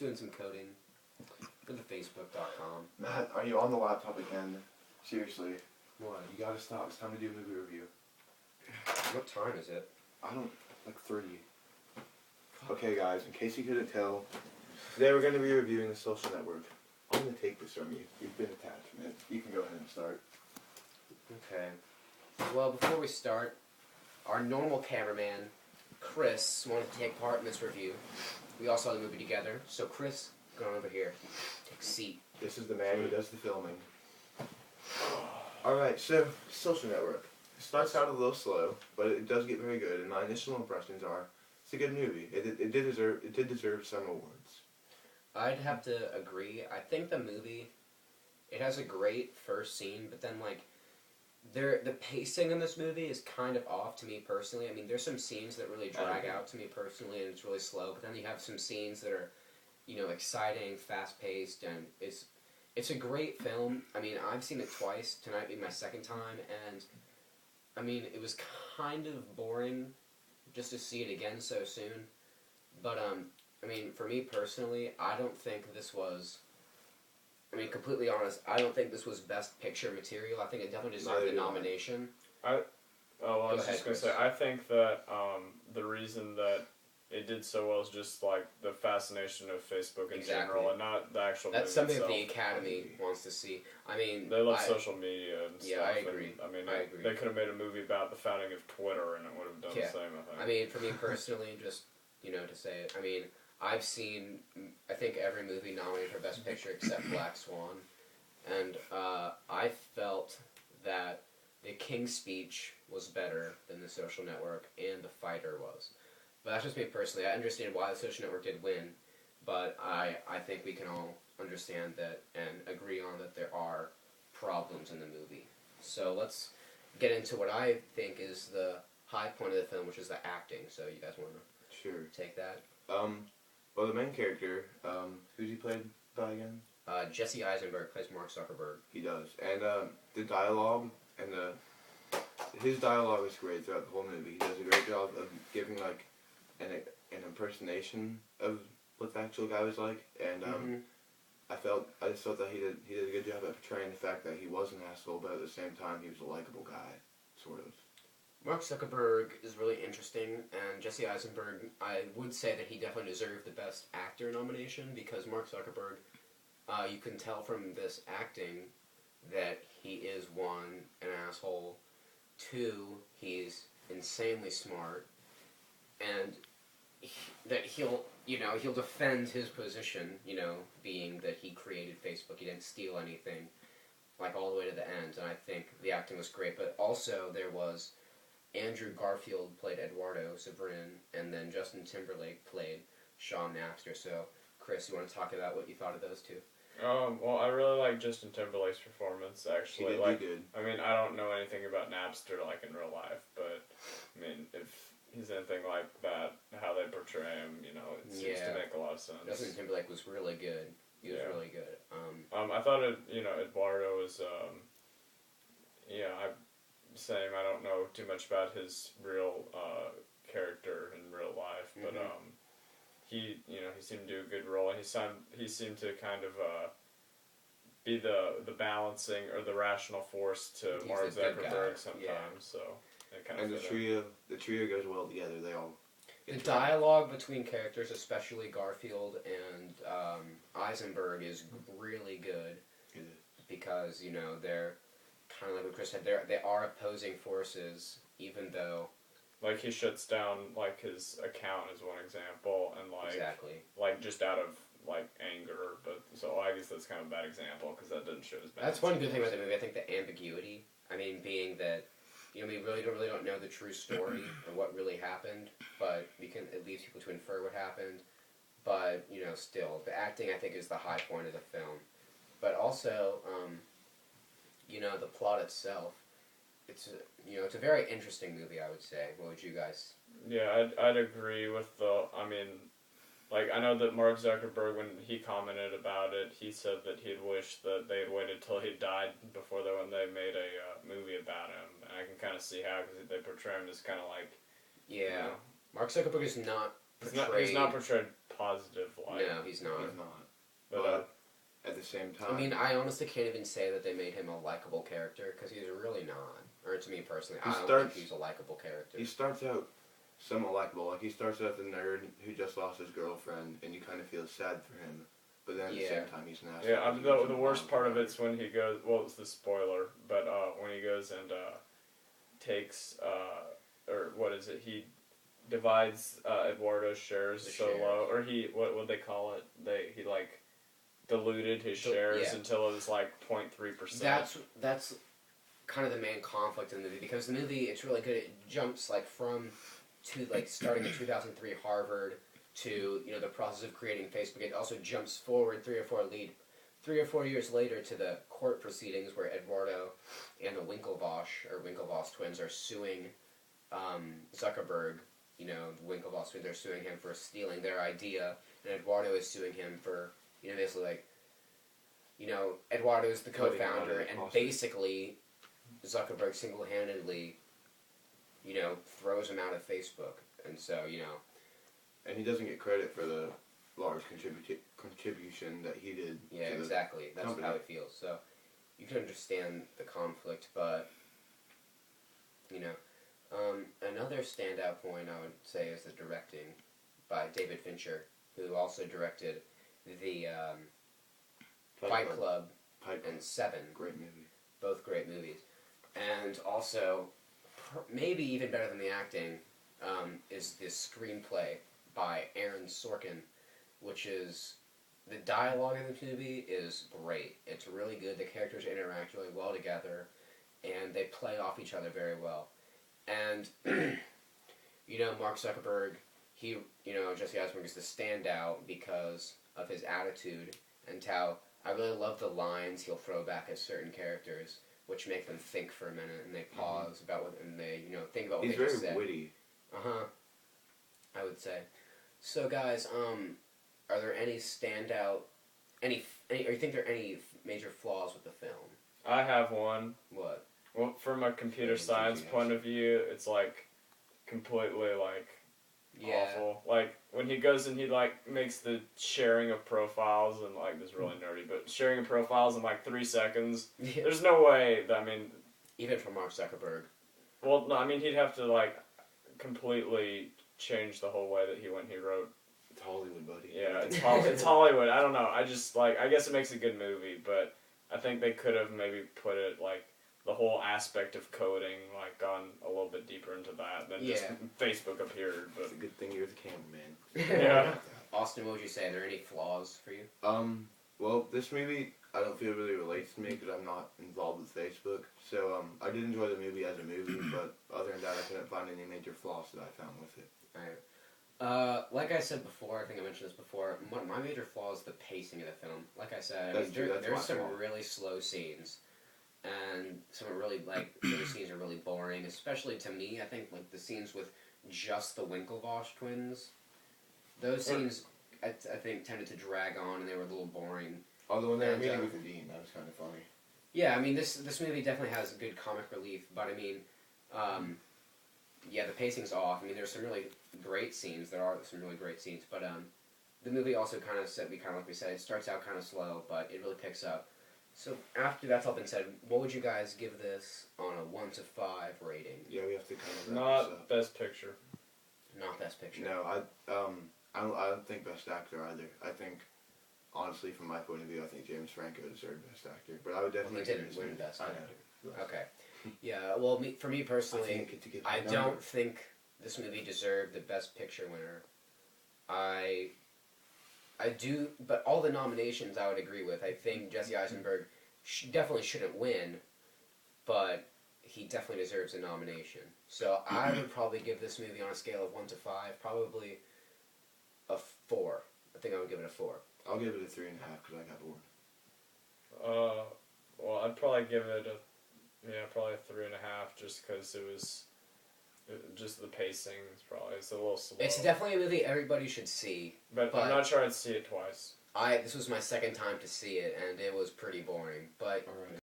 doing some coding for the Facebook.com. Matt, are you on the laptop again? Seriously. What? You gotta stop. It's time to do a movie review. What time is it? I don't... like 30. Okay, guys, in case you couldn't tell, today we're going to be reviewing The Social Network. I'm going to take this from you. You've been attached, man. You can go ahead and start. Okay. Well, before we start, our normal cameraman, Chris, wanted to take part in this review. We all saw the movie together, so Chris, go on over here. Take a seat. This is the man who does the filming. Alright, so, Social Network. It starts out a little slow, but it does get very good, and my initial impressions are, it's a good movie. It did deserve some awards. I'd have to agree. I think the movie, it has a great first scene, but then, like, the pacing in this movie is kind of off to me personally. I mean, there's some scenes that really drag out to me personally, and it's really slow, but then you have some scenes that are, exciting, fast-paced, and it's a great film. I mean, I've seen it twice. Tonight being my second time, and, I mean, it was kind of boring just to see it again so soon. But, I mean, for me personally, I don't think this was... I mean, completely honest, I don't think this was Best Picture material. I think it definitely deserved the nomination. I was just going to say, I think that the reason that it did so well is just, like, the fascination of Facebook in general, and not the actual movie That's something itself. that the Academy wants to see. I mean... They love social media and stuff. Yeah, I agree. And, I mean, I agree. They could have made a movie about the founding of Twitter, and it would have done the same, I think. I mean, for me personally, just, to say it, I mean... I've seen, I think, every movie nominated for Best Picture except Black Swan, and I felt that The King's Speech was better than The Social Network, and The Fighter was. But that's just me personally. I understand why The Social Network did win, but I think we can all understand that and agree on that there are problems in the movie. So let's get into what I think is the high point of the film, which is the acting. So you guys want to take that? Well, the main character, who's he played by again? Jesse Eisenberg plays Mark Zuckerberg. He does. And the dialogue and his dialogue is great throughout the whole movie. He does a great job of giving, like, an impersonation of what the actual guy was like. And I just felt that he did a good job at portraying the fact that he was an asshole, but at the same time he was a likable guy, sort of. Mark Zuckerberg is really interesting, and Jesse Eisenberg, I would say that he definitely deserved the Best Actor nomination, because Mark Zuckerberg, you can tell from this acting that he is, one, an asshole, two, he's insanely smart, and that he'll defend his position, being that he created Facebook, he didn't steal anything, like, all the way to the end, and I think the acting was great, but also there was... Andrew Garfield played Eduardo Sabrin, and then Justin Timberlake played Sean Napster. So, Chris, you want to talk about what you thought of those two? Well, I really like Justin Timberlake's performance, actually. He did good. I mean, I don't know anything about Napster, like, in real life, but, I mean, if he's anything like that, how they portray him, it seems to make a lot of sense. Justin Timberlake was really good. He was really good. I thought, Eduardo was, same. I don't know too much about his real character in real life, but he seemed to do a good role, and he seemed to kind of be the balancing or the rational force to Mark Zuckerberg sometimes. So it kind of the trio goes well together. They all. The dialogue between characters, especially Garfield and Eisenberg, is really good. It is. Because they're. Kind of like what Chris said, they are opposing forces, even though... Like, he shuts down, like, his account as one example, and, like... Exactly. Like, just out of, like, anger, but... So, I guess that's kind of a bad example, because that doesn't show his bad. That's one good thing about the movie, I think, the ambiguity. I mean, being that, we really don't know the true story or what really happened, but it leaves people to infer what happened. But, still, the acting, I think, is the high point of the film. But also... the plot itself, it's a very interesting movie, I would say. What would you guys... Yeah, I'd agree with I mean, like, I know that Mark Zuckerberg, when he commented about it, he said that he had wished that they had waited till he died before when they made a movie about him. And I can kind of see how, because they portray him as kind of like... Yeah. Mark Zuckerberg is not portrayed. He's not portrayed positive light. No, he's not. He's not. But But at the same time, I mean, I honestly can't even say that they made him a likable character because he's really not. Or to me personally, I don't think he's a likable character. he starts out somewhat likable. Like, he starts out the nerd who just lost his girlfriend, and you kind of feel sad for him. But then at the same time, he's an asshole. Yeah, the worst part of it's when he goes. Well, it's the spoiler, but when he goes and takes or what is it? He divides Eduardo's shares so low, or what would they call it? He like diluted his shares until it was like 0.3%. That's kind of the main conflict in the movie, because the movie, it's really good. It jumps like starting in 2003 Harvard to the process of creating Facebook. It also jumps forward 3 or 4 years later to the court proceedings where Eduardo and the Winklevoss twins are suing Zuckerberg. The Winklevoss twins are suing him for stealing their idea, and Eduardo is suing him for basically like Eduardo is the co-founder, and basically Zuckerberg single-handedly throws him out of Facebook, and so And he doesn't get credit for the large contribution that he did. Yeah, exactly. That's how it feels. So you can understand the conflict, but another standout point I would say is the directing by David Fincher, who also directed the Fight Club and Seven. Great movie. Both great movies, and also maybe even better than the acting is this screenplay by Aaron Sorkin, which is, the dialogue in this movie is great. It's really good. The characters interact really well together, and they play off each other very well. And, Mark Zuckerberg, Jesse Eisenberg is the standout because of his attitude and how I really love the lines he'll throw back at certain characters, which make them think for a minute, and they pause about what, and they, think about what they just said. He's very witty. I would say. So, guys, are there any standout, or you think there are any major flaws with the film? I have one. What? Well, from a computer science point of view, it's like completely awful. Like when he goes and he makes the sharing of profiles and this is really nerdy, but sharing of profiles in 3 seconds. Yeah. There's no way that even for Mark Zuckerberg. Well, no, he'd have to completely change the whole way that he wrote. It's Hollywood, buddy. Yeah, it's Hollywood. I don't know. I just I guess it makes a good movie, but I think they could have maybe put it the whole aspect of coding gone a little bit deeper into that than just Facebook appeared. But it's a good thing you're the cameraman. Yeah. Austin, what would you say? Are there any flaws for you? Well, this movie I don't feel really relates to me because I'm not involved with Facebook. So I did enjoy the movie as a movie, but other than that, I couldn't find any major flaws that I found with it. Alright. Like I said before, I think I mentioned this before, my major flaw is the pacing of the film. Like I said, there's some really slow scenes, and some really, those scenes are really boring, especially to me. I think, the scenes with just the Winklevoss twins, those scenes, I think, tended to drag on, and they were a little boring. Although when they were meeting with the dean, that was kind of funny. Yeah, this movie definitely has good comic relief, but the pacing's off. There's some really great scenes. There are some really great scenes, but the movie also kind of like we said, it starts out kind of slow, but it really picks up. So after that's all been said, what would you guys give this on a 1 to 5 rating? Yeah, we have to kind of not Best Picture. Not Best Picture. No, I don't think Best Actor either. I think, honestly, from my point of view, I think James Franco deserved Best Actor, but I would definitely. He didn't win Best Actor. Okay. Yeah. Well, for me personally, I don't think this movie deserved the Best Picture winner. I do, but all the nominations I would agree with. I think Jesse Eisenberg definitely shouldn't win, but he definitely deserves a nomination. So I would probably give this movie on a scale of 1 to 5, probably a 4. I think I would give it a 4. I'll give it a 3.5 because I got bored. Well, I'd probably give it probably a 3.5 just because it was. Just the pacing it's a little slow. It's definitely a movie everybody should see. But I'm not sure I'd see it twice. This was my second time to see it, and it was pretty boring. But